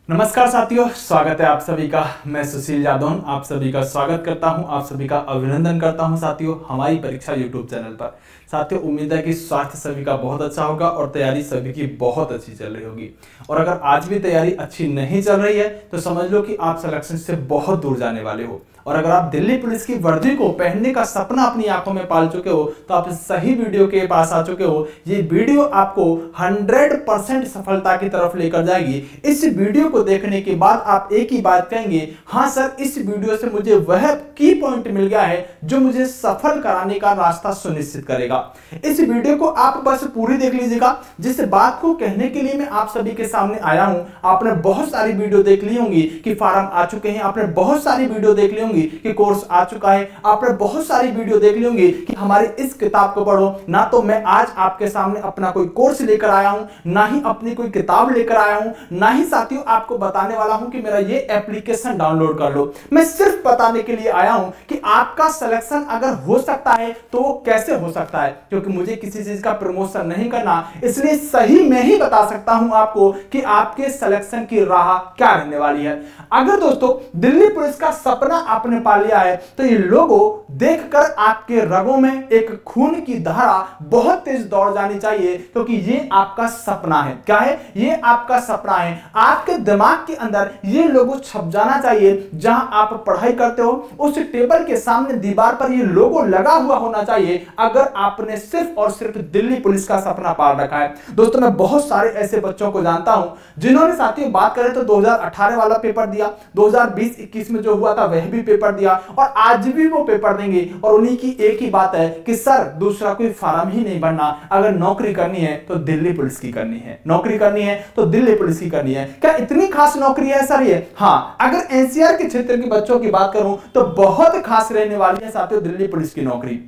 नमस्कार साथियों, स्वागत है आप सभी का। मैं सुशील यादव आप सभी का स्वागत करता हूं, आप सभी का अभिनंदन करता हूं साथियों हमारी परीक्षा यूट्यूब चैनल पर। साथियों, उम्मीद है कि स्वास्थ्य सभी का बहुत अच्छा होगा और तैयारी सभी की बहुत अच्छी चल रही होगी। और अगर आज भी तैयारी अच्छी नहीं चल रही है तो समझ लो कि आप सिलेक्शन से बहुत दूर जाने वाले हो। और अगर आप दिल्ली पुलिस की वर्दी को पहनने का सपना अपनी आंखों में पाल चुके हो तो आप सही वीडियो के पास आ चुके हो। ये वीडियो आपको 100% सफलता की तरफ लेकर जाएगी। इस वीडियो को देखने के बाद आप एक ही बात कहेंगे, हाँ सर, इस वीडियो से मुझे वह की पॉइंट मिल गया है जो मुझे सफल कराने का रास्ता सुनिश्चित करेगा। इस वीडियो को आप बस पूरी देख लीजिएगा। जिस बात को कहने के लिए मैं आप सभी के सामने आया हूं, आपने बहुत सारी वीडियो देख ली होंगी कि फार्म आ चुके हैं, आपने बहुत सारी वीडियो देख ली होंगी कि कोर्स आ चुका है, आपने बहुत सारी वीडियो देख ली होंगी कि हमारी इस किताब को पढ़ो। ना तो मैं आज आपके सामने अपना कोई कोर्स लेकर आया हूं, ना ही अपनी कोई किताब लेकर आया हूं, ना ही साथियों आपको बताने वाला हूं कि मेरा ये एप्लीकेशन डाउनलोड कर लो। मैं सिर्फ बताने के लिए आया हूं कि आपका सिलेक्शन अगर हो सकता है तो वो कैसे हो सकता है, क्योंकि मुझे किसी चीज का प्रमोशन नहीं करना, इसलिए सही मैं ही बता सकता हूं आपको कि आपके सिलेक्शन की राह क्या रहने वाली है। अगर दोस्तों दिल्ली पुलिस का सपना आपने पा लिया है तो ये लोगो देखकर आपके रगों में एक खून की धारा बहुत तेज दौड़ जानी चाहिए, क्योंकि ये आपका सपना है। क्या है? ये आपका सपना है। आपके दिमाग के अंदर ये लोगो छप जाना चाहिए। जहां आप पढ़ाई करते हो उस टेबल के सामने दीवार पर ये लोगो लगा हुआ होना चाहिए, अगर आपने सिर्फ और सिर्फ दिल्ली पुलिस का सपना पाल रखा है। दोस्तों, मैं बहुत सारे ऐसे बच्चों को जानता हूं जिन्होंने साथियों बात करें तो 2018 वाला पेपर दिया, 2020-21 में जो हुआ था वह भी पेपर दिया और आज भी वो पेपर देंगे। और उन्हीं की एक ही बात है कि सर दूसरा कोई फार्म ही नहीं भरना, अगर नौकरी करनी है तो दिल्ली पुलिस की करनी है, नौकरी करनी है तो दिल्ली पुलिस की करनी है। क्या इतनी खास नौकरी है सर ये? हाँ, अगर एनसीआर के क्षेत्र के बच्चों की बात करूं तो बहुत खास रहने वाली है साथियों दिल्ली पुलिस की नौकरी।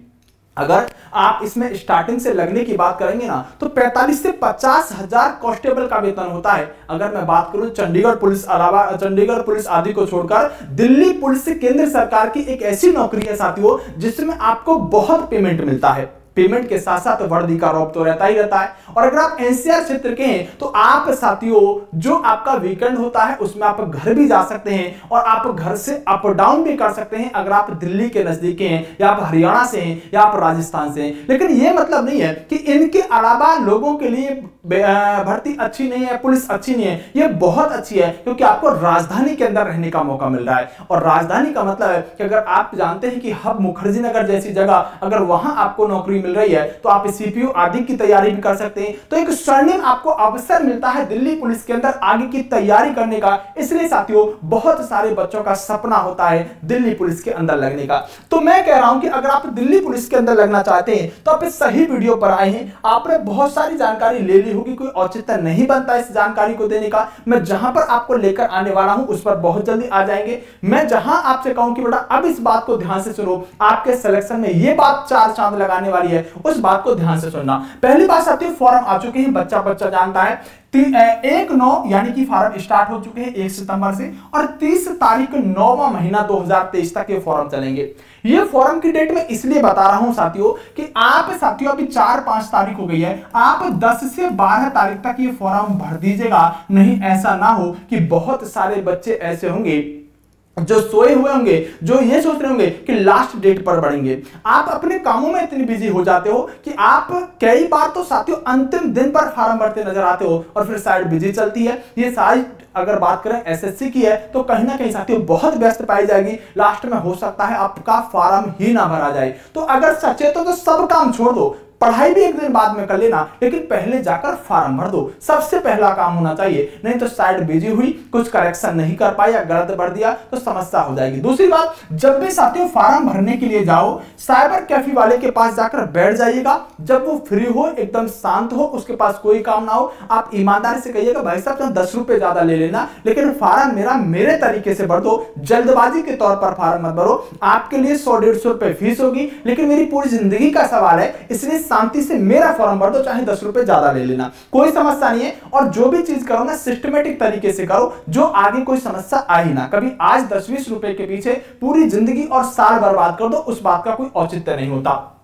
अगर आप इसमें स्टार्टिंग से लगने की बात करेंगे ना तो 45 से 50 हजार कांस्टेबल का वेतन होता है। अगर मैं बात करूं चंडीगढ़ पुलिस अलावा चंडीगढ़ पुलिस आदि को छोड़कर, दिल्ली पुलिस केंद्र सरकार की एक ऐसी नौकरी है साथियों जिसमें आपको बहुत पेमेंट मिलता है। पेमेंट के साथ साथ वर्दी का रौब तो रहता ही रहता है। और अगर आप एनसीआर क्षेत्र के हैं तो आप साथियों जो आपका वीकेंड होता है उसमें आप घर भी जा सकते हैं और आप घर से अप डाउन भी कर सकते हैं, अगर आप दिल्ली के नजदीक हैं या आप हरियाणा से हैं या आप राजस्थान से हैं। लेकिन यह मतलब नहीं है कि इनके अलावा लोगों के लिए भर्ती अच्छी नहीं है, पुलिस अच्छी नहीं है। यह बहुत अच्छी है क्योंकि आपको राजधानी के अंदर रहने का मौका मिल रहा है। और राजधानी का मतलब है कि अगर आप जानते हैं कि हब मुखर्जी नगर जैसी जगह अगर वहां आपको नौकरी मिल रही है तो आप सीपीयू आदि की तैयारी भी कर सकते हैं। तो एक स्वर्णिम आपको अवसर मिलता है दिल्ली पुलिस के अंदर आगे की तैयारी करने का। इसलिए साथियों बहुत सारे बच्चों का सपना होता है दिल्ली पुलिस के अंदर लगने का। तो मैं कह रहा हूं कि अगर आप दिल्ली पुलिस के अंदर लगना चाहते हैं तो आप इस सही वीडियो पर आए हैं। आपने बहुत सारी जानकारी ले ली होगी, कोई औचित्य नहीं बनता इस जानकारी को देने का। मैं जहां पर आपको लेकर आने वाला हूं उस पर बहुत जल्दी आ जाएंगे। मैं जहां आपसे कहूं कि बेटा अब इस बात को ध्यान से सुनो, आपके सिलेक्शन में यह बात चार चांद लगाने वाली है, उस बात को ध्यान से सुनना। पहली बात साथियों, फॉर्म आ चुके हैं, बच्चा जानता है। 1/9 यानी कि फॉर्म स्टार्ट हो चुके हैं 1 सितंबर से और 30 तारीख 9वां महीना 2023 तक ये फॉर्म चलेंगे। ये फॉर्म की डेट मैं इसलिए बता रहा हूं साथियों कि आप साथियों अभी 4-5 तारीख हो गई है, आप 10 से 12 तारीख तक ये फॉर्म भर दीजिएगा। नहीं ऐसा ना हो कि बहुत सारे बच्चे ऐसे होंगे जो सोए हुए होंगे, जो ये सोच रहे होंगे कि लास्ट डेट पर बढ़ेंगे। आप अपने कामों में इतने बिजी हो जाते हो कि आप कई बार तो साथियों अंतिम दिन पर फॉर्म भरते नजर आते हो और फिर साइड बिजी चलती है। ये सारी अगर बात करें एसएससी की है तो कहीं ना कहीं साथियों बहुत व्यस्त पाई जाएगी। लास्ट में हो सकता है आपका फॉर्म ही ना भरा जाए। तो अगर सचेत हो तो सब काम छोड़ दो, पढ़ाई भी एक दिन बाद में कर लेना, लेकिन पहले जाकर फॉर्म भर दो। सबसे पहला काम होना चाहिए, नहीं तो साइड बिजी हुई, कुछ करेक्शन नहीं कर पाई या गलत भर दिया तो समस्या हो जाएगी। दूसरी बात, जब भी साथियों फॉर्म भरने के लिए जाओ साइबर कैफे वाले के पास जाकर बैठ जाइएगा। जब वो फ्री हो, एकदम शांत हो, उसके पास कोई काम ना हो, आप ईमानदारी से कहिएगा भाई साहब तुम 10 रुपए ज्यादा ले लेना, लेकिन फॉर्म मेरे तरीके से भर दो। जल्दबाजी के तौर पर फॉर्म मत भरो। आपके लिए 100-150 रुपए फीस होगी, लेकिन मेरी पूरी जिंदगी का सवाल है, इसलिए शांति से मेरा फॉर्म भर दो, चाहे 10 रुपए ज्यादा ले लेना, कोई समस्या नहीं है। और जो भी चीज करो ना सिस्टमेटिक तरीके से करो, जो आगे कोई समस्या आ ही ना। कभी आज 10-20 रुपए के पीछे पूरी जिंदगी और साल बर्बाद कर दो, उस बात का कोई औचित्य नहीं होता।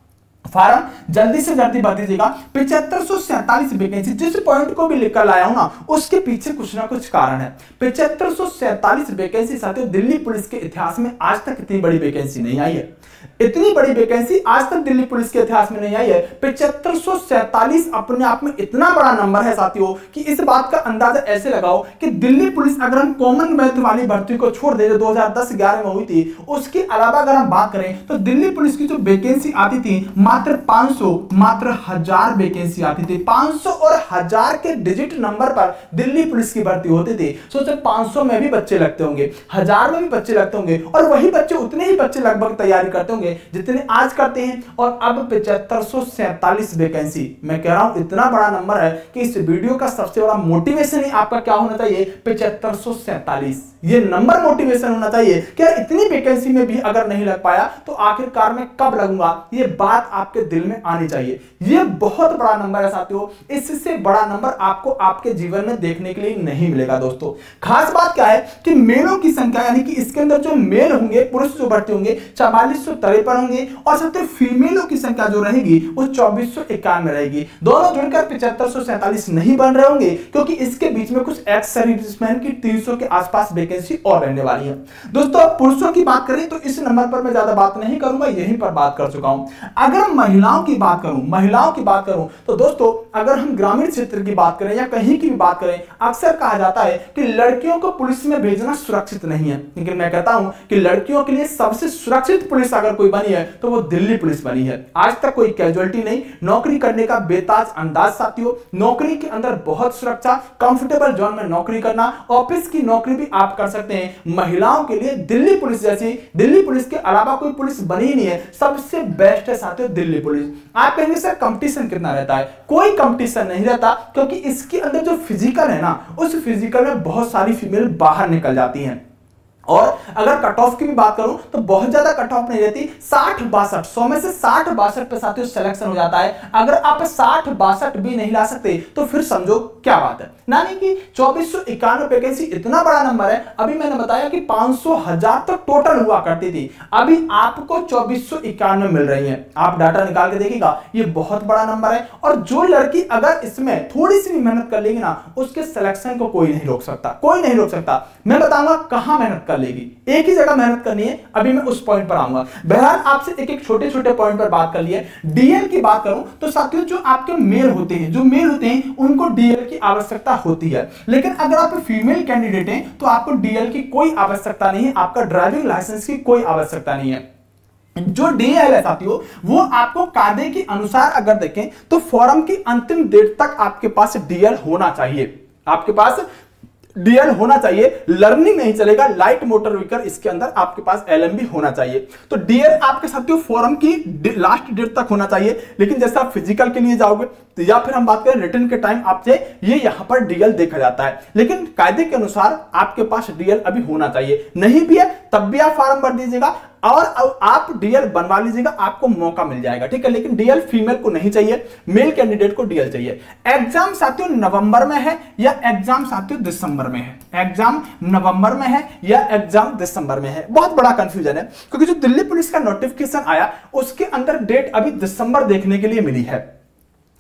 फार्म जल्दी से जल्दी भर दीजिएगा। 7547 वैकेंसी, जिस पॉइंट को भी लिखकर लाया हूं ना उसके पीछे कुछ ना कुछ कारण है। 7547 वैकेंसी साथियों, दिल्ली पुलिस के इतिहास में आज तक इतनी बड़ी वैकेंसी नहीं आई है। इतनी बड़ी वैकेंसी आज तक दिल्ली पुलिस के इतिहास में नहीं आई है। 7547 अपने आप में इतना बड़ा नंबर है साथियों कि इस बात का अंदाजा ऐसे लगाओ कि दिल्ली पुलिस, अगर हम कॉमनवेल्थ वाली भर्ती को छोड़ दें जो 2010-11 में हुई थी, उसके अलावा अगर हम बात करें तो दिल्ली पुलिस की जो वैकेंसी आती थी मात्र 500, मात्र 1000 वैकेंसी आती थी। 500 और 1000 के डिजिट नंबर पर दिल्ली पुलिस की भर्ती होती थी। सोचो 500 में भी बच्चे लगते होंगे, 1000 में भी बच्चे लगते होंगे, और वही बच्चे, उतने ही बच्चे लगभग तैयारी करते होंगे जितने आज करते हैं। और अब 7547 वैकेंसी, मैं कह रहा हूं इतना बड़ा नंबर है कि इस वीडियो का सबसे बड़ा मोटिवेशन ही आपका क्या होना चाहिए, 7547 ये नंबर मोटिवेशन होना चाहिए कि यार इतनी वैकेंसी में भी अगर नहीं लग पाया तो आखिरकार मैं कब लगूंगा, ये बात आपके दिल में आनी चाहिए। ये बहुत बड़ा नंबर है साथियों, इससे बड़ा नंबर आपको आपके जीवन में देखने के लिए नहीं मिलेगा दोस्तों। खास बात क्या है कि मेलों की संख्या, यानी कि इसके अंदर जो मेल होंगे, पुरुष जो भर्ती होंगे 4453 होंगे, और साथियों फीमेलों की संख्या जो रहेगी वो 2451 रहेगी। दोनों जुड़कर 7547 नहीं बन रहे होंगे, क्योंकि इसके बीच में कुछ एक्स सर्विसमैन की 300 के आसपास वैकेंसी और रहने वाली है। दोस्तों अब पुरुषों की बात करें तो इस नंबर पर मैं ज्यादा बात नहीं करूंगा, यहीं पर बात कर चुका हूं। अगर महिलाओं की बात करूं तो दोस्तों अगर हम ग्रामीण क्षेत्र की बात करें या कहीं की भी बात करें, अक्सर कहा जाता है कि लड़कियों को पुलिस में भेजना सुरक्षित नहीं है, लेकिन मैं कहता हूं कि लड़कियों के लिए सबसे सुरक्षित पुलिस अगर कोई बनी है तो वो दिल्ली पुलिस बनी है। आज तक कोई कैजुअलिटी नहीं, नौकरी करने का बेताज अंदाज साथियों, नौकरी के अंदर बहुत सुरक्षा, कंफर्टेबल जोन में नौकरी करना, ऑफिस की नौकरी भी आप कर सकते हैं। महिलाओं के लिए दिल्ली पुलिस जैसी, दिल्ली पुलिस के अलावा कोई पुलिस बनी ही नहीं है, सबसे बेस्ट है साथियों दिल्ली पुलिस। आप कहेंगे सर कंपटीशन कितना रहता है, कोई कंपटीशन नहीं रहता, क्योंकि इसके अंदर जो फिजिकल है ना, उस फिजिकल में बहुत सारी फीमेल बाहर निकल जाती हैं। और अगर कट ऑफ की भी बात करूं तो बहुत ज्यादा कट ऑफ नहीं रहती, 60-62, 100 में से 60-62 पे साथियों सिलेक्शन हो जाता है। अगर आप 60-62 भी नहीं ला सकते तो फिर समझो क्या बात है, यानी कि 2451 वैकेंसी इतना बड़ा नंबर है। अभी मैंने बताया कि 500-1000 तक टोटल हुआ करती थी, अभी आपको 2451 मिल रही है। आप डाटा निकाल के देखिएगा, ये बहुत बड़ा नंबर है। और जो लड़की अगर इसमें थोड़ी सी भी मेहनत कर लेगी ना, उसके सिलेक्शन को कोई नहीं रोक सकता, कोई नहीं रोक सकता। मैं बताऊंगा कहां मेहनत कर लेगी, एक ही जगह मेहनत करनी है, अभी मैं उस पॉइंट पर आऊंगा। बहरहाल आपसे एक एक छोटे छोटे पॉइंट पर बात कर लिए। डीएल की बात करूं तो साथियों जो आपके मेल होते हैं, जो मेल होते हैं उनको डीएल की आवश्यकता होती है, लेकिन अगर आप फीमेल कैंडिडेट हैं तो आपको डीएल की कोई आवश्यकता नहीं है, आपका ड्राइविंग लाइसेंस की कोई आवश्यकता नहीं है। जो डीएल है साथियों वो आपको कायदे के अनुसार अगर देखें तो फॉर्म की अंतिम डेट तक आपके पास डीएल होना चाहिए, आपके पास डीएल होना चाहिए। लर्निंग नहीं चलेगा, लाइट मोटर व्हीकल, इसके अंदर आपके पास एलएमबी होना चाहिए। तो डीएल आपके साथियों फॉर्म की लास्ट डेट तक होना चाहिए, लेकिन जैसे आप फिजिकल के लिए जाओगे तो या फिर हम बात करें रिटर्न के टाइम आपसे ये यहां पर डीएल देखा जाता है, लेकिन कायदे के अनुसार आपके पास डीएल अभी होना चाहिए। नहीं भी है तब भी आप फॉर्म भर दीजिएगा और आप डीएल बनवा लीजिएगा, आपको मौका मिल जाएगा, ठीक है। लेकिन डीएल फीमेल को नहीं चाहिए, मेल कैंडिडेट को डीएल चाहिए। एग्जाम साथियों नवंबर में है या एग्जाम साथियों दिसंबर में है, एग्जाम नवंबर में है या एग्जाम दिसंबर में है, बहुत बड़ा कंफ्यूजन है, क्योंकि जो दिल्ली पुलिस का नोटिफिकेशन आया उसके अंदर डेट अभी दिसंबर देखने के लिए मिली है।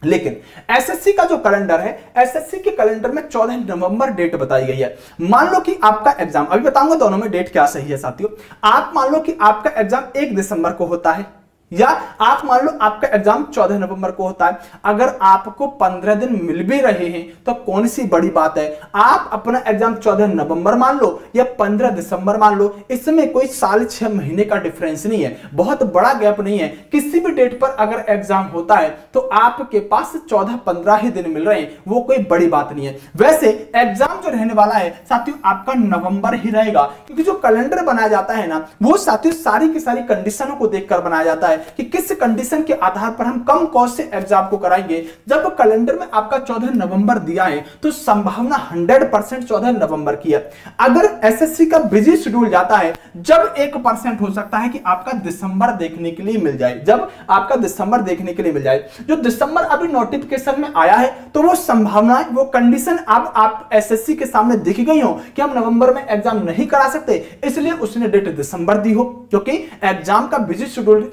लेकिन एसएससी का जो कैलेंडर है, एसएससी के कैलेंडर में 14 नवंबर डेट बताई गई है। मान लो कि आपका एग्जाम, अभी बताऊंगा दोनों में डेट क्या सही है साथियों। आप मान लो कि आपका एग्जाम 1 दिसंबर को होता है, या आप मान लो आपका एग्जाम 14 नवंबर को होता है। अगर आपको 15 दिन मिल भी रहे हैं तो कौन सी बड़ी बात है, आप अपना एग्जाम 14 नवंबर मान लो या 15 दिसंबर मान लो, इसमें कोई 6.5 महीने का डिफरेंस नहीं है, बहुत बड़ा गैप नहीं है। किसी भी डेट पर अगर एग्जाम होता है तो आपके पास 14-15 ही दिन मिल रहे हैं, वो कोई बड़ी बात नहीं है। वैसे एग्जाम जो रहने वाला है साथियों आपका नवंबर ही रहेगा, क्योंकि जो कैलेंडर बनाया जाता है ना, वो साथियों सारी की सारी कंडीशनों को देखकर बनाया जाता है कि किस कंडीशन के आधार पर हम कम कॉस्ट से एग्जाम को कराएंगे। जब कैलेंडर में आपका 14 नवंबर दिया है तो संभावना 100% 14 नवंबर की है। अगर एसएससी का बिजी शेड्यूल जाता है, जब 1% हो सकता है कि आपका दिसंबर देखने के लिए मिल जाए, जब आपका दिसंबर देखने के लिए मिल जाए। जो दिसंबर अभी नोटिफिकेशन में आया है तो वो संभावनाएं, वो कंडीशन अब आप एसएससी के सामने दिख गई हो कि हम नवंबर में एग्जाम नहीं करा सकते, इसलिए उसने डेट दिसंबर दी हो, क्योंकि एग्जाम का बिजी शेड्यूल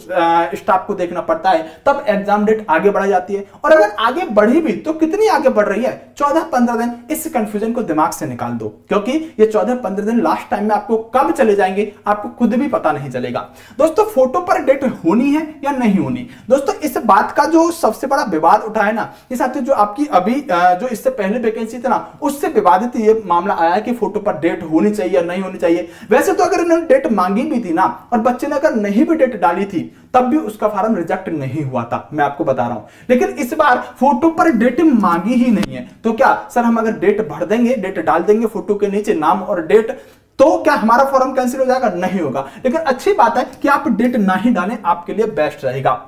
स्टाफ को देखना पड़ता है, तब एग्जाम डेट आगे बढ़ाई जाती है। और अगर आगे बढ़ी भी तो कितनी आगे बढ़ रही है, 14-15 दिन। इस कंफ्यूजन को दिमाग से निकाल दो, क्योंकि ये 14-15 दिन लास्ट टाइम में आपको कब चले जाएंगे आपको खुद भी पता नहीं चलेगा। दोस्तों फोटो पर डेट होनी है या नहीं होनी, दोस्तों इस बात का जो सबसे बड़ा विवाद उठा है ना, ये साथियों जो आपकी अभी जो इससे पहले वैकेंसी थी ना, उससे विवादित ये मामला आया कि फोटो पर डेट होनी चाहिए या नहीं होनी चाहिए। वैसे तो अगर इन्होंने डेट मांगी भी थी ना, और बच्चे ने अगर नहीं भी डेट डाली थी, तब भी उसका फॉर्म रिजेक्ट नहीं हुआ था, मैं आपको बता रहा हूं। लेकिन इस बार फोटो पर डेट मांगी ही नहीं है, तो क्या सर हम अगर डेट भर देंगे, डेट डाल देंगे फोटो के नीचे नाम और डेट, तो क्या हमारा फॉर्म कैंसिल हो जाएगा? नहीं होगा। लेकिन अच्छी बात है कि आप डेट ना ही डालें, आपके लिए बेस्ट रहेगा।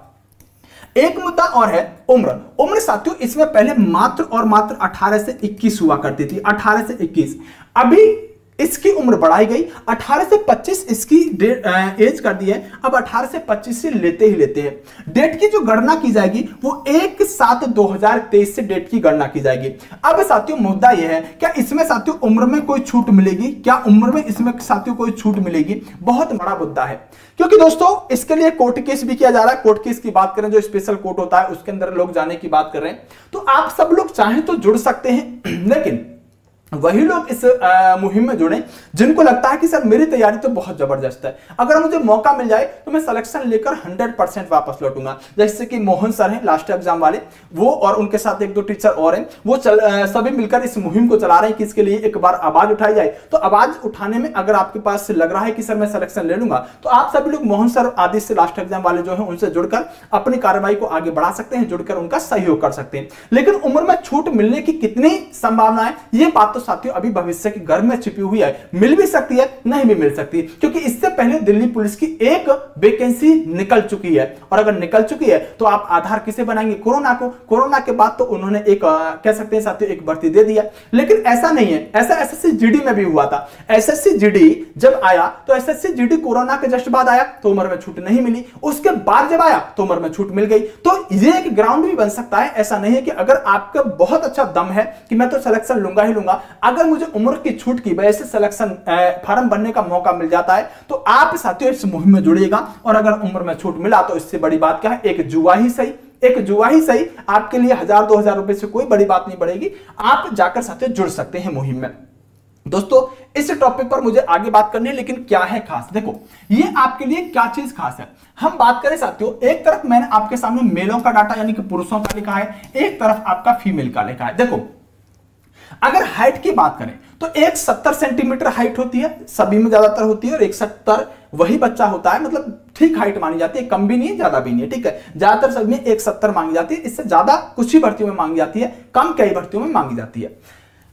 एक मुद्दा और है उम्र साथियों, इसमें पहले मात्र और मात्र 18 से 21 हुआ करती थी, 18 से 21। अभी इसकी उम्र बढ़ाई गई, 18 से 25 इसकी एज कर दी है। अब 18 से 25 से लेते ही लेते हैं। डेट की जो गणना की जाएगी वो 1/7/2023 से डेट की गणना की जाएगी। अब साथियों मुद्दा यह है, क्या इसमें साथियों उम्र में कोई छूट मिलेगी? क्या उम्र में इसमें साथियों कोई छूट मिलेगी? बहुत बड़ा मुद्दा है, क्योंकि दोस्तों इसके लिए कोर्ट केस भी किया जा रहा है। कोर्ट केस की बात करें, जो स्पेशल कोर्ट होता है उसके अंदर लोग जाने की बात कर रहे हैं। तो आप सब लोग चाहें तो जुड़ सकते हैं, लेकिन वही लोग इस मुहिम में जुड़े जिनको लगता है कि सर मेरी तैयारी तो बहुत जबरदस्त है, अगर मुझे मौका मिल जाए तो मैं सिलेक्शन लेकर 100% वापस लौटूंगा। जैसे कि मोहन सर हैं लास्ट एग्जाम वाले, वो और उनके साथ 1-2 टीचर और हैं, वो सभी मिलकर इस मुहिम को चला रहे हैं कि इसके लिए एक बार आवाज उठाई जाए। तो आवाज उठाने में अगर आपके पास लग रहा है कि सर मैं सिलेक्शन ले लूंगा, तो आप सभी लोग मोहन सर आदि से लास्ट एग्जाम वाले जो है उनसे जुड़कर अपनी कार्रवाई को आगे बढ़ा सकते हैं, जुड़कर उनका सहयोग कर सकते हैं। लेकिन उम्र में छूट मिलने की कितनी संभावना है, ये बात तो साथियों अभी भविष्य की घर में छिपी हुई है। मिल भी सकती है, नहीं भी मिल सकती, क्योंकि इससे पहले दिल्ली पुलिस की एक वैकेंसी निकल चुकी है। और अगर निकल चुकी है तो आप आधार किसे बनाएंगे? कोरोना को। कोरोना के बाद तो उन्होंने एक कह सकते हैं साथियों एक भर्ती दे दिया। लेकिन ऐसा नहीं है, ऐसा एसएससी जीडी में भी हुआ था। एसएससी जीडी जब आया तो एसएससी जीडी कोरोना के जस्ट बाद आया तो उम्र में छूट नहीं मिली, उसके बाद जब आया तो उम्र में छूट मिल गई। तो ये एक ग्राउंड भी बन सकता है। ऐसा नहीं है कि अगर आपका बहुत अच्छा दम है कि मैं तो सिलेक्शन लूंगा ही लूंगा, अगर मुझे उम्र की छूट की वजह से सिलेक्शन फॉर्म भरने का मौका मिल जाता है, तो आप साथियों इस मुहिम में जुड़िएगा। और अगर उम्र में छूट मिला तो इससे बड़ी बात क्या है, एक जुआ ही सही, एक जुआ ही सही, आपके लिए 1000-2000 रुपए से कोई बड़ी बात नहीं पड़ेगी। आप जाकर साथियों जुड़ सकते हैं मुहिम में। दोस्तों इस टॉपिक पर मुझे आगे बात करनी है, लेकिन क्या है खास, देखो ये आपके लिए क्या चीज खास है। हम बात करें साथियों, एक तरफ मैंने आपके सामने मेलों का डाटा यानी कि पुरुषों का लिखा है, एक तरफ आपका फीमेल का लिखा है। देखो अगर हाइट की बात करें तो एक 70 सेंटीमीटर हाइट होती है, सभी में ज्यादातर होती है, और 170 वही बच्चा होता है, मतलब ठीक हाइट मानी जाती है, कम भी नहीं है ज्यादा भी नहीं है, ठीक है। ज्यादातर सभी में 170 मांगी जाती है, इससे ज्यादा कुछ ही भर्तियों में मांगी जाती है, कम कई भर्तियों में मांगी जाती है।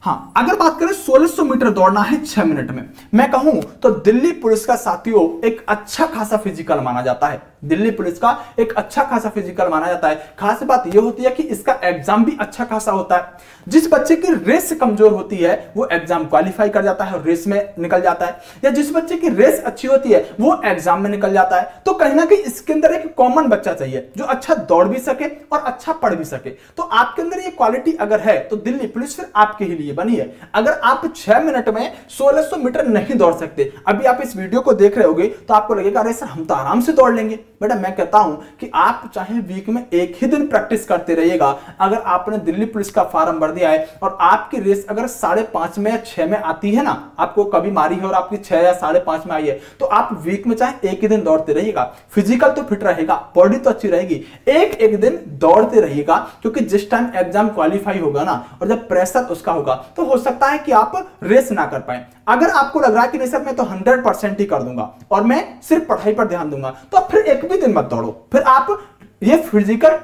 हाँ, अगर बात करें 1600 मीटर दौड़ना है 6 मिनट में, मैं कहूं तो दिल्ली पुलिस का साथियों एक अच्छा खासा फिजिकल माना जाता है। दिल्ली पुलिस का एक अच्छा खासा फिजिकल माना जाता है। खास बात यह होती है कि इसका एग्जाम भी अच्छा खासा होता है। जिस बच्चे की रेस कमजोर होती है वो एग्जाम क्वालिफाई कर जाता है और रेस में निकल जाता है, या जिस बच्चे की रेस अच्छी होती है वो एग्जाम में निकल जाता है। तो कहीं ना कहीं इसके अंदर एक कॉमन बच्चा चाहिए जो अच्छा दौड़ भी सके और अच्छा पढ़ भी सके। तो आपके अंदर ये क्वालिटी अगर है तो दिल्ली पुलिस फिर आपके ही लिए बनी है। अगर आप 6 मिनट में 1600 मीटर नहीं दौड़ सकते, अभी आप इस वीडियो को देख रहे होगे तो आपको लगेगा अरे सर हम तो आराम से दौड़ लेंगे। बेटा मैं कहता हूं कि आप चाहे वीक में एक ही दिन प्रैक्टिस करते रहिएगा। अगर आपने दिल्ली पुलिस का फॉर्म भर दिया है और आपकी रेस अगर 5.5 में या 6 में आती है ना, आपको कभी मारी है और आपकी 6 या 5.5 में आई है, तो आप वीक में चाहे एक ही दिन दौड़ते रहिएगा। फिजिकल तो फिट रहेगा, बॉडी तो अच्छी रहेगी, एक दिन दौड़ते रहिएगा, क्योंकि जिस टाइम एग्जाम क्वालिफाई होगा ना और जब प्रेशर उसका होगा तो हो सकता है कि आप रेस ना कर पाए। अगर आपको लग रहा है कि नहीं सर मैं तो 100% ही कर दूंगा और मैं सिर्फ पढ़ाई पर ध्यान दूंगा, तो आप फिर एक भी दिन मत दौड़ो। फिर आप ये फिजिकल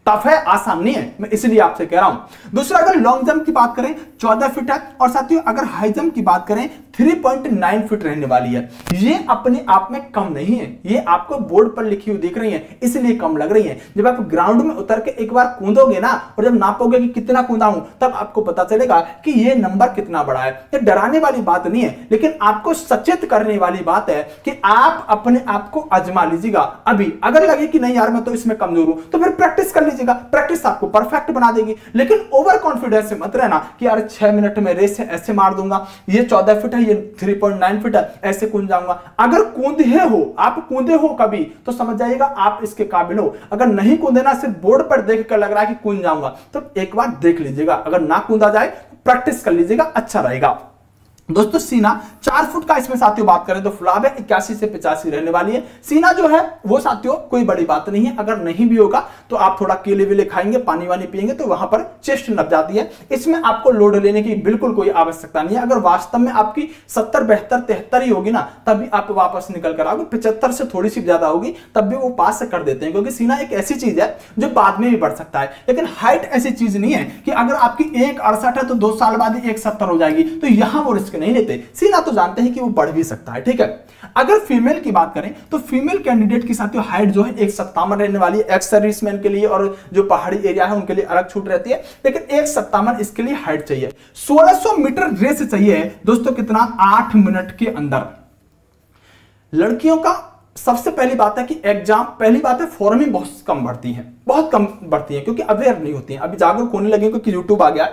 टफ है, आसान नहीं है, मैं इसलिए आपसे कह रहा हूं। दूसरा अगर लॉन्ग जंप की बात करें 14 फीट है, और साथियों अगर हाई जंप की बात करें 3.9 फीट रहने वाली है। ये अपने आप में कम नहीं है, ये आपको बोर्ड पर लिखी हुई दिख रही है इसलिए कम लग रही है। जब आप ग्राउंड में उतर के एक बार कूदोगे ना और जब नापोगे कि कितना कूदा हूं, तब आपको पता चलेगा कि ये नंबर कितना बड़ा है। ये डराने वाली बात नहीं है, लेकिन आपको सचेत करने वाली बात है कि आप अपने आप को आजमा लीजिएगा। अभी अगर लगे कि नहीं यार मैं तो इसमें कमजोर हूं, तो फिर प्रैक्टिस कर लीजिएगा, प्रैक्टिस आपको परफेक्ट बना देगी। लेकिन ओवर कॉन्फिडेंस से मत रहना कि यार 6 मिनट में रेस है ऐसे मार दूंगा, ये 14 फीट है ये 3.9 फीट है, ऐसे कूद जाऊंगा। अगर कूदे हो, आप कूदे हो कभी, तो समझ जाइएगा आप इसके काबिल हो। अगर नहीं कूदे ना, सिर्फ बोर्ड पर देख कर लग रहा है कि कूद जाऊंगा, तो एक बार देख लीजिएगा। अगर ना कूदा जाए तो प्रैक्टिस कर लीजिएगा, अच्छा रहेगा। दोस्तों सीना 4 फुट का इसमें साथियों बात करें तो फुलाव है 81 से 85 रहने वाली है। सीना जो है वो साथियों कोई बड़ी बात नहीं है, अगर नहीं भी होगा तो आप थोड़ा केले वेले खाएंगे, पानी वानी पिएंगे तो वहां पर चेस्ट नप जाती है। इसमें आपको लोड लेने की बिल्कुल कोई आवश्यकता नहीं है। अगर वास्तव में आपकी 70, 72, 73 ही होगी ना, तब भी आप वापस निकल कर आओगे। 75 से थोड़ी सी ज्यादा होगी तब भी वो पास कर देते हैं, क्योंकि सीना एक ऐसी चीज है जो बाद में भी बढ़ सकता है। लेकिन हाइट ऐसी चीज नहीं है कि अगर आपकी 1.68 है तो 2 साल बाद ही 1.70 हो जाएगी, तो यहां वो रिस्क नहीं लेते। सीना तो जानते हैं कि वो बढ़ भी सकता है, ठीक है। अगर फीमेल की बात करें तो फीमेल कैंडिडेट की साथियों हाइट जो है 1.57 रहने वाली है। एक्स सर्विसमैन के लिए और जो पहाड़ी एरिया है उनके लिए अलग छूट रहती है, लेकिन 1.57 इसके लिए हाइट चाहिए। 1600 मीटर रेस चाहिए दोस्तों, कितना 8 मिनट के अंदर। लड़कियों का सबसे पहली बात है कि एग्जाम, पहली बात है फॉर्म ही बहुत कम बढ़ती है, बहुत कम बढ़ती है, क्योंकि अवेयर नहीं होती है। अभी जागरूक होने लगे क्योंकि यूट्यूब आ गया,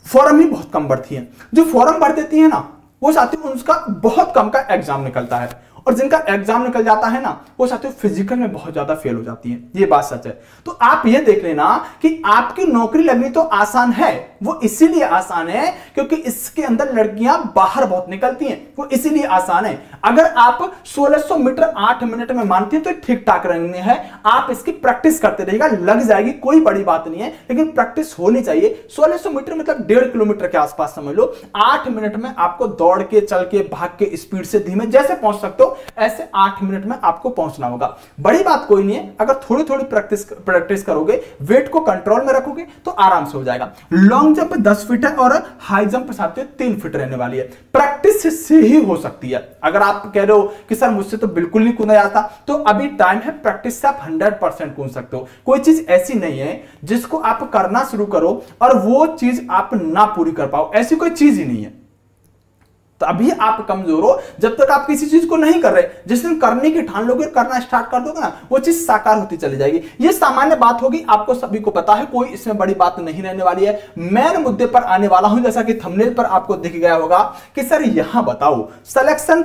फॉर्म ही बहुत कम बढ़ती है। जो फॉर्म भर देती है ना, वो साथियों उसका बहुत कम का एग्जाम निकलता है, और जिनका एग्जाम निकल जाता है ना, वो साथियों फिजिकल में बहुत ज्यादा फेल हो जाती है। ये बात सच है। तो आप ये देख लेना कि आपकी नौकरी लगनी तो आसान है, वो इसीलिए आसान है क्योंकि इसके अंदर लड़कियां बाहर बहुत निकलती हैं, वो इसीलिए आसान है। अगर आप 1600 मीटर 8 मिनट में मानती हैं तो ठीक ठाक रनिंग है। आप इसकी प्रैक्टिस करते रहिएगा, लग जाएगी, कोई बड़ी बात नहीं है, लेकिन प्रैक्टिस होनी चाहिए। 1600 मीटर मतलब 1.5 किलोमीटर के आसपास समझ लो। 8 मिनट में आपको दौड़ के, चल के, भाग के, स्पीड से, धीमे जैसे पहुंच सकते हो ऐसे 8 मिनट में आपको पहुंचना होगा। बड़ी बात कोई नहीं है, अगर थोड़ी थोड़ी प्रैक्टिस करोगे, वेट को कंट्रोल में रखोगे तो आराम से हो जाएगा। लॉन्ग जंप 10 फीट है और हाई जंप साथियों 3 फीट रहने वाली है। प्रैक्टिस से ही हो सकती है। अगर आप कह रहे हो कि सर मुझसे तो बिल्कुल नहीं कूदा जाता, तो अभी टाइम है, प्रैक्टिस से आप 100% कूद सकते हो। कोई चीज ऐसी नहीं है जिसको आप करना शुरू करो और वो चीज आप ना पूरी कर पाओ, ऐसी कोई चीज ही नहीं है। तो अभी आप कमजोर हो जब तक आप किसी चीज को नहीं कर रहे। जिस दिन करने की ठान लोगे, करना स्टार्ट कर दोगे ना, वो चीज साकार होती चली जाएगी। ये सामान्य बात होगी, आपको सभी को पता है, कोई इसमें बड़ी बात नहीं रहने वाली है। मेन मुद्दे पर आने वाला हूं, जैसा कि थंबनेल पर आपको दिख गया होगा कि सर यहां बताओ सिलेक्शन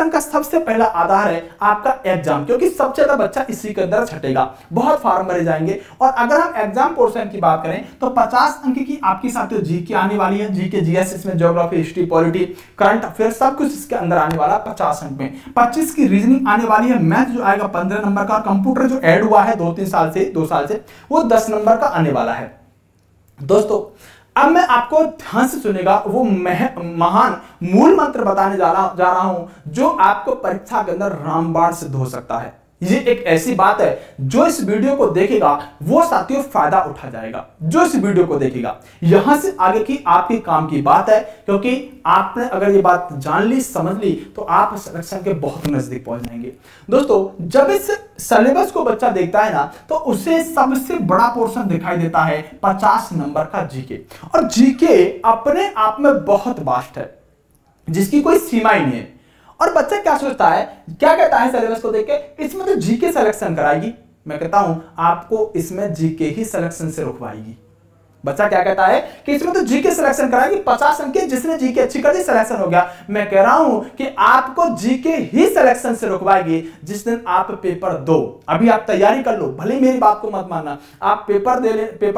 का सबसे पहला आधार है आपका एग्जाम, क्योंकि सबसे ज्यादा बच्चा इसी के अंदर छटेगा। बहुत फार्म भरे जाएंगे। और अगर हम एग्जाम पोर्शन की बात करें तो 50 अंक की आपकी साथियों जीके आने वाली है। जीके, जीएस, इसमें geography, history, polity, current affair सब कुछ इसके अंदर आने वाला 50 अंक में। 25 की रीजनिंग आने वाली है। मैथ जो आएगा 15 नंबर का। कंप्यूटर जो ऐड हुआ है 2 साल से वो 10 नंबर का आने वाला है। दोस्तों अब मैं आपको ध्यान से सुनेगा, वो महान मूल मंत्र बताने जा रहा हूं जो आपको परीक्षा के अंदर रामबाण सिद्ध हो सकता है। ये एक ऐसी बात है जो इस वीडियो को देखेगा वो साथियों फायदा उठा जाएगा। जो इस वीडियो को देखेगा, यहां से आगे की आपके काम की बात है, क्योंकि आपने अगर ये बात जान ली, समझ ली, तो आप सिलेक्शन के बहुत नजदीक पहुंच जाएंगे। दोस्तों जब इस सिलेबस को बच्चा देखता है ना, तो उसे सबसे बड़ा पोर्शन दिखाई देता है 50 नंबर का जीके। और जीके अपने आप में बहुत वास्ट है, जिसकी कोई सीमा ही नहीं है। और बच्चा क्या सोचता है, क्या कहता है सिलेबस को देख के, इसमें तो जीके सिलेक्शन कराएगी। मैं कहता हूं आपको इसमें जीके ही सिलेक्शन से रुकवाएगी। बच्चा क्या कहता है कि इसमें तो जीके सिलेक्शन कराएगी, 50 अंक के, जिसने जीके अच्छी कर दी सिलेक्शन हो गया। मैं कह रहा हूं कि आपको जीके ही सिलेक्शन से रुकवाएगी जिस दिन आप पेपर दो। अभी आप तैयारी कर लो, भले मेरी बात को मत मानना, आप पेपर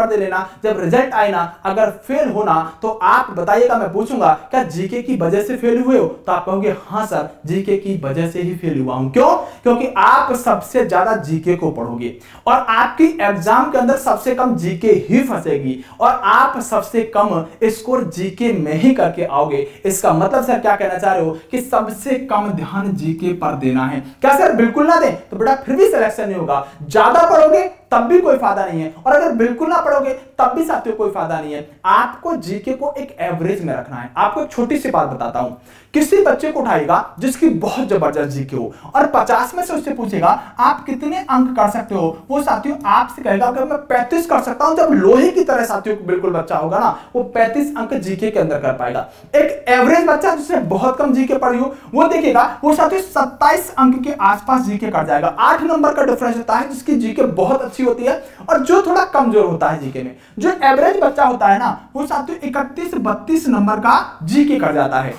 दे लेना। जब रिजल्ट आए ना, अगर फेल होना तो आप बताइएगा, मैं पूछूंगा क्या जीके की वजह से फेल हुए हो, तो आप कहोगे हाँ सर जीके की वजह से ही फेल हुआ हूं। क्यों? क्योंकि आप सबसे ज्यादा जीके को पढ़ोगे और आपकी एग्जाम के अंदर सबसे कम जीके ही फंसेगी और आप सबसे कम स्कोर जीके में ही करके आओगे। इसका मतलब सर क्या कहना चाह रहे हो कि सबसे कम ध्यान जीके पर देना है। क्या सर बिल्कुल ना दें तो बेटा फिर भी सिलेक्शन नहीं होगा। ज्यादा पढ़ोगे तब भी कोई फायदा नहीं है, और अगर बिल्कुल ना पढ़ोगे तब भी साथियों कोई फायदा नहीं है। आपको जीके को एक एवरेज में रखना है। आपको एक छोटी सी बात बताता हूं, किसी बच्चे को उठाएगा जिसकी बहुत जबरदस्त जीके हो और 50 में से उससे पूछेगा आप कितने अंक कर सकते हो, वो साथियों आपसे कहेगा अगर मैं 35 कर सकता हूं। जब लोहे की तरह साथियों बिल्कुल बच्चा होगा ना, वो 35 अंक जीके के अंदर कर पाएगा। एक एवरेज बच्चा जिसने बहुत कम जीके पढ़ी हो, वो देखेगा वो साथियों 27 अंक के आसपास जीके कर जाएगा। 8 नंबर का डिफरेंस होता है जिसकी जीके बहुत अच्छी होती है और जो थोड़ा कमजोर होता है जीके में। जो एवरेज बच्चा होता है ना, वो साथियों 31-32 नंबर का जीके कर जाता है।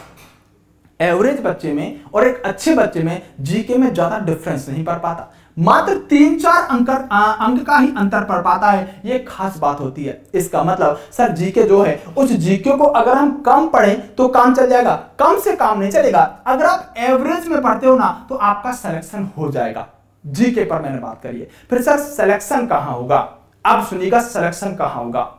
एवरेज बच्चे में और एक अच्छे बच्चे में जीके में ज्यादा डिफरेंस नहीं पड़ पाता, मात्र 3-4 अंक का ही अंतर पड़ पाता है। ये खास बात होती है। इसका मतलब सर जीके जो है, उस जीके को अगर हम कम पढ़ें तो काम चल जाएगा, कम से काम नहीं चलेगा। अगर आप एवरेज में पढ़ते हो ना तो आपका सिलेक्शन हो जाएगा। जीके पर मैंने बात करी है। फिर सर सिलेक्शन कहां होगा? अब सुनिएगा, सिलेक्शन कहां होगा?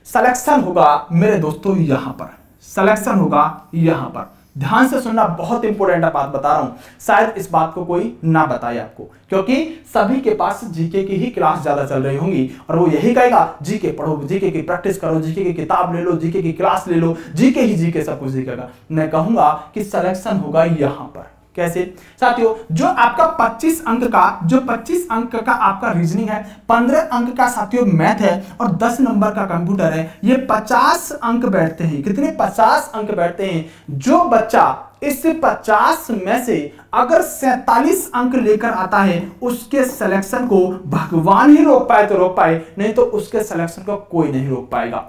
सिलेक्शन होगा मेरे दोस्तों यहां पर, सिलेक्शन होगा यहां पर। ध्यान से सुनना, बहुत इंपॉर्टेंट बात बता रहा हूं, शायद इस बात को कोई ना बताए आपको, क्योंकि सभी के पास जीके की ही क्लास ज्यादा चल रही होंगी और वो यही कहेगा जीके पढ़ो, जीके की प्रैक्टिस करो, जीके की किताब ले लो, जीके की क्लास ले लो, जीके ही जीके सब कुछ सीखेगा। मैं कहूंगा कि सिलेक्शन होगा यहां पर। कैसे साथियों? जो आपका 25 अंक का, जो 25 अंक का आपका रीजनिंग है, 15 अंक का साथियों मैथ है और 10 नंबर का कंप्यूटर है, ये 50 अंक बैठते हैं। कितने? 50 अंक बैठते हैं। जो बच्चा इस 50 में से अगर 47 अंक लेकर आता है, उसके सिलेक्शन को भगवान ही रोक पाए तो रोक पाए, नहीं तो उसके सिलेक्शन को कोई नहीं रोक पाएगा।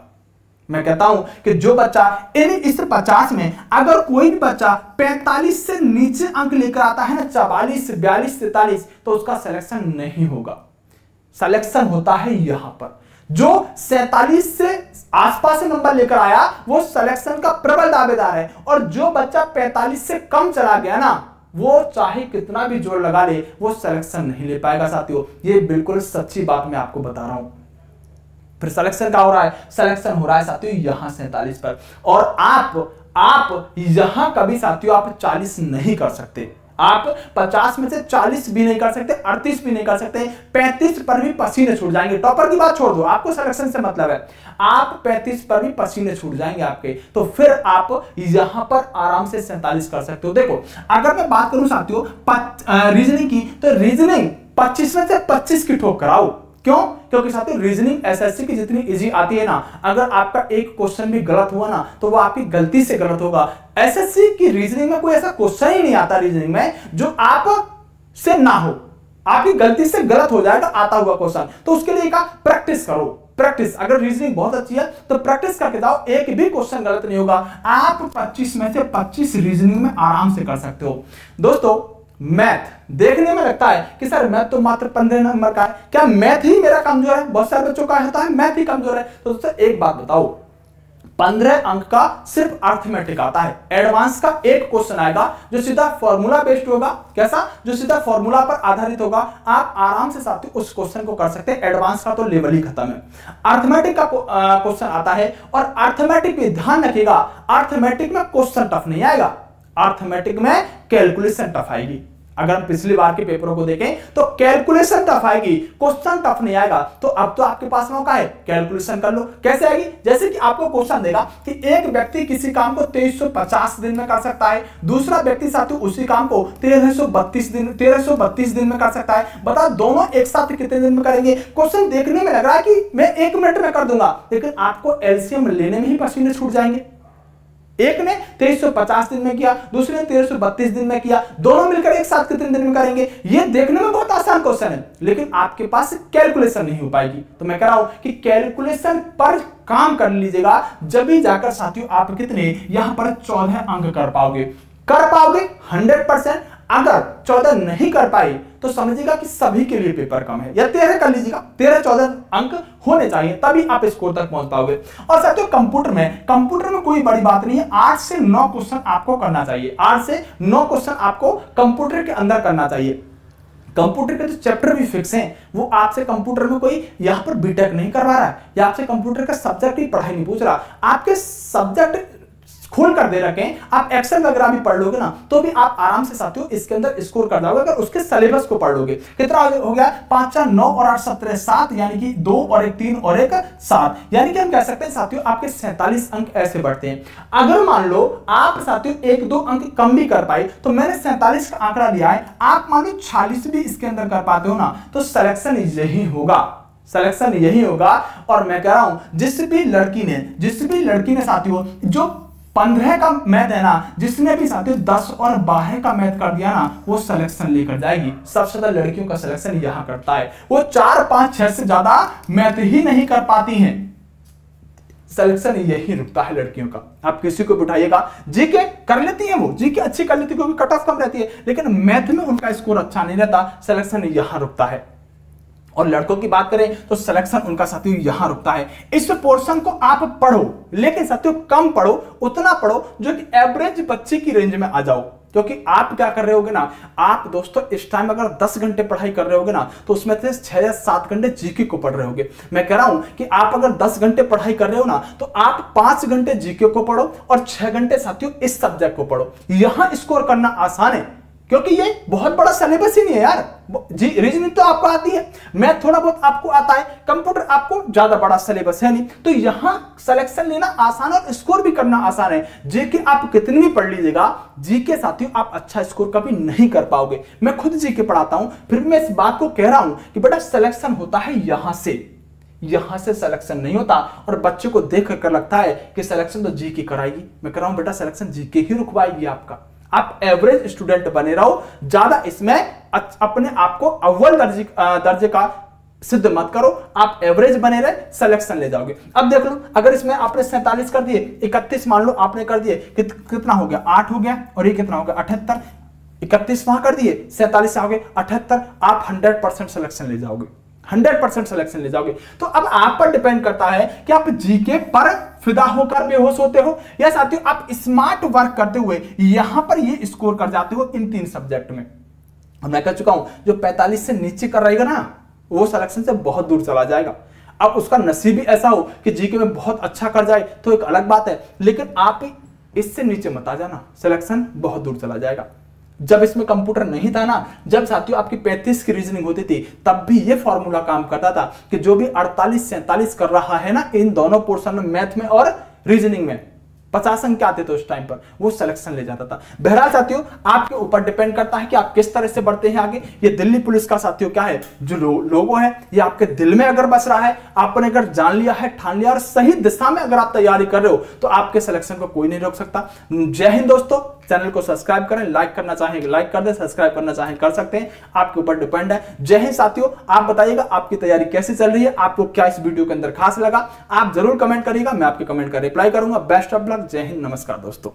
मैं कहता हूं कि जो बच्चा इस 50 में अगर कोई भी बच्चा 45 से नीचे अंक लेकर आता है ना, 44, 42, 43, तो उसका सिलेक्शन नहीं होगा। सिलेक्शन होता है यहां पर। जो 47 से आसपास नंबर लेकर आया वो सिलेक्शन का प्रबल दावेदार है, और जो बच्चा 45 से कम चला गया ना, वो चाहे कितना भी जोर लगा ले, वो सिलेक्शन नहीं ले पाएगा साथियों। ये बिल्कुल सच्ची बात मैं आपको बता रहा हूं। फिर सिलेक्शन क्या हो रहा है? सिलेक्शन हो रहा है साथियों यहां 47 पर। और आप यहां कभी साथियों आप 40 नहीं कर सकते। आप 50 में से 40 भी नहीं कर सकते, 38 भी नहीं कर सकते, 35 पर भी पसीने छूट जाएंगे। टॉपर की बात छोड़ दो, आपको सिलेक्शन से मतलब है। आप 35 पर भी पसीने छूट जाएंगे आपके, तो फिर आप यहां पर आराम से 47 कर सकते हो। देखो, अगर मैं बात करूं साथियों रीजनिंग की, तो रीजनिंग 25 में से 25 की ठोक कराओ। क्यों? क्योंकि साथियों रीजनिंग एसएससी की जितनी इजी आती है ना, अगर आपका एक क्वेश्चन भी गलत हुआ ना तो वो आपकी गलती से गलत होगा। एसएससी की रीजनिंग में कोई ऐसा क्वेश्चन ही नहीं आता रीजनिंग में जो आप से ना हो, आपकी गलती से गलत हो जाएगा आता हुआ क्वेश्चन। तो उसके लिए कहा प्रैक्टिस करो, प्रैक्टिस। अगर रीजनिंग बहुत अच्छी है तो प्रैक्टिस करके जाओ, एक भी क्वेश्चन गलत नहीं होगा। आप 25 में से 25 रीजनिंग में आराम से कर सकते हो। दोस्तों, मैथ देखने में लगता है कि सर मैथ तो मात्र 15 नंबर का है, क्या मैथ ही मेरा कमजोर है? बहुत सारे बच्चों का होता है मैथ ही कमजोर है। तो दोस्तों एक बात बताओ, 15 अंक का सिर्फ अर्थमेटिक आता है। एडवांस का एक क्वेश्चन आएगा जो सीधा फॉर्मूला बेस्ड होगा। कैसा? जो सीधा फॉर्मूला पर आधारित होगा। आप आराम से साथियों उस क्वेश्चन को कर सकते हैं। एडवांस का तो लेवल ही खत्म है। अर्थमेटिक का क्वेश्चन आता है, और अर्थमेटिक में ध्यान रखिएगा, अर्थमेटिक में क्वेश्चन टफ नहीं आएगा, अर्थमेटिक में कैलकुलेशन टफ आएगी। अगर हम पिछली बार के पेपरों को देखें तो कैलकुलेशन टफ आएगी, क्वेश्चन टफ नहीं आएगा। तो अब तो आपके पास मौका है, कैलकुलेशन कर लो। कैसे आएगी? जैसे कि आपको क्वेश्चन देगा कि एक व्यक्ति किसी काम को 2350 दिन में कर सकता है, दूसरा व्यक्ति साथियों उसी काम को 1332 दिन में कर सकता है। बताओ दोनों एक साथ कितने दिन में करेंगे? क्वेश्चन देखने में लग रहा है कि मैं 1 मिनट में कर दूंगा, लेकिन आपको एलसीएम लेने में ही पसीने छूट जाएंगे। एक ने 2350 दिन में किया, दूसरे ने 1332 दिन में किया, दोनों मिलकर एक साथ कितने दिन में करेंगे? ये देखने में बहुत आसान क्वेश्चन है, लेकिन आपके पास कैलकुलेशन नहीं हो पाएगी। तो मैं कह रहा हूं कि कैलकुलेशन पर काम कर लीजिएगा, जब भी जाकर साथियों आप कितने यहां पर 14 अंक कर पाओगे। 100%। अगर 14 नहीं कर पाए तो समझिएगा कि सभी के लिए पेपर कम है, या 13 कर लीजिएगा। 13-14 अंक होने चाहिए, तभी आप स्कोर तक पहुंच पाओगे। और साथियों कंप्यूटर में कोई बड़ी बात नहीं है। 8 से 9 क्वेश्चन आपको करना चाहिए। 8 से 9 क्वेश्चन आपको कंप्यूटर के अंदर करना चाहिए। कंप्यूटर के जो चैप्टर भी फिक्स हैं, वो आपसे कंप्यूटर में कोई यहां पर बीटेक नहीं करवा रहा है, या आपसे कंप्यूटर का सब्जेक्ट की पढ़ाई नहीं पूछ रहा। आपके सब्जेक्ट खोल कर दे रखे हैं, आप एक्सेल वगैरह भी पढ़ लोगे ना तो भी आप आराम से साथियों इसके अंदर स्कोर कर जाओगे, अगर उसके सिलेबस को पढ़ लोगे। कितना हो गया? 5 4 9 और 8 17 7, यानी कि 2 और 1 3 और 1 7, यानी कि हम कह सकते हैं साथियों आपके 47 अंक ऐसे बढ़ते हैं। अगर मान लो आप साथियों 1-2 अंक कम भी कर पाए, तो मैंने 47 का आंकड़ा लिया है, आप मान लो 46 भी इसके अंदर कर पाते हो ना, तो सिलेक्शन यही होगा, सिलेक्शन यही होगा। और मैं कह रहा हूं जिस भी लड़की ने साथियों जो 15 का मैथ है ना, जिसने भी साथियों 10 और 12 का मैथ कर दिया ना, वो सिलेक्शन लेकर जाएगी। सबसे ज्यादा लड़कियों का सिलेक्शन यहां करता है। वो 4 5 6 से ज्यादा मैथ ही नहीं कर पाती हैं। सिलेक्शन यही रुकता है लड़कियों का। आप किसी को बिठाइएगा, जीके कर लेती है, वो जीके अच्छी कर लेती है क्योंकि कट ऑफ कम रहती है, लेकिन मैथ में उनका स्कोर अच्छा नहीं रहता, सिलेक्शन यहां रुकता है। और लड़कों की बात करें तो सिलेक्शन उनका साथियों यहां रुकता है। इस पोर्शन को आप पढ़ो, लेकिन साथियों कम पढ़ो, उतना पढ़ो जो कि एवरेज बच्चे की रेंज में आ जाओ। क्योंकि आप क्या कर रहे होगे ना, आप दोस्तों इस टाइम अगर 10 घंटे पढ़ाई कर रहे होगे ना, तो उसमें से 6 या 7 घंटे जीके को पढ़ रहे होगे। मैं कह रहा हूं कि आप अगर 10 घंटे पढ़ाई कर रहे हो ना, तो आप 5 घंटे जीके को पढ़ो और 6 घंटे साथियों इस सब्जेक्ट को पढ़ो। यहां स्कोर करना आसान है क्योंकि ये बहुत बड़ा सिलेबस ही नहीं है यार। जी रीजनिंग तो आपको आती है, मैथ थोड़ा बहुत आपको आता है, कंप्यूटर आपको ज्यादा बड़ा सिलेबस है नहीं, तो यहां सिलेक्शन लेना आसान और स्कोर भी करना आसान है। जीके आप कितनी भी पढ़ लीजिएगा, जीके साथियों आप अच्छा स्कोर कभी नहीं कर पाओगे। मैं खुद जीके पढ़ाता हूं, फिर मैं इस बात को कह रहा हूं कि बेटा सिलेक्शन होता है यहां से सिलेक्शन नहीं होता। और बच्चे को देख कर लगता है कि सिलेक्शन तो जीके कराएगी। मैं कह रहा हूं बेटा सिलेक्शन जीके ही रुकवाएगी आपका। आप एवरेज स्टूडेंट बने रहो, ज्यादा इसमें अपने आप को अव्वल दर्जे का सिद्ध मत करो। आप एवरेज बने रहे, सिलेक्शन ले जाओगे। अब देख लो, अगर इसमें आपने 47 कर दिए, 31 मान लो आपने कर दिए, कितना हो गया, 8 हो गया, और ये कितना हो गया, 78। 31 वहां कर दिए, 47 हो गए 78, आप 100% सिलेक्शन ले जाओगे, 100% सिलेक्शन ले जाओगे। तो अब आप पर डिपेंड करता है कि आप जीके पर फिदा होकर बेहोश होते हो, या साथियों आप स्मार्ट वर्क करते हुए यहां पर ये स्कोर कर जाते हो इन 3 सब्जेक्ट में। मैं कह चुका हूं, जो 45 से नीचे कर रहेगा ना, वो सिलेक्शन से बहुत दूर चला जाएगा। अब उसका नसीब ही ऐसा हो कि जीके में बहुत अच्छा कर जाए तो एक अलग बात है, लेकिन आप इससे नीचे मत आ जाना, सिलेक्शन बहुत दूर चला जाएगा। जब इसमें कंप्यूटर नहीं था ना, जब साथियों आपकी 35 की रीजनिंग होती थी, तब भी ये फॉर्मूला काम करता था कि जो भी 48-47 कर रहा है ना इन दोनों पोर्शन में, मैथ में और रीजनिंग में, 50 अंक आते थे उस टाइम पर, वो सिलेक्शन ले जाता था। बहरहाल साथियों आपके ऊपर डिपेंड करता है कि आप किस तरह से बढ़ते हैं आगे। ये दिल्ली पुलिस का साथियों क्या है, जो लोगो है, ये आपके दिल में अगर बस रहा है, आपने अगर जान लिया है, ठान लिया और सही दिशा में अगर आप तैयारी कर रहे हो, तो आपके सिलेक्शन को कोई नहीं रोक सकता। जय हिंद दोस्तों, चैनल को सब्सक्राइब करें, लाइक करना चाहें लाइक कर दें, सब्सक्राइब करना चाहें कर सकते हैं, आपके ऊपर डिपेंड है। जय हिंद साथियों, आप बताइएगा आपकी तैयारी कैसी चल रही है, आपको क्या इस वीडियो के अंदर खास लगा, आप जरूर कमेंट करिएगा, मैं आपके कमेंट का रिप्लाई करूंगा। बेस्ट ऑफ लक, जय हिंद, नमस्कार दोस्तों।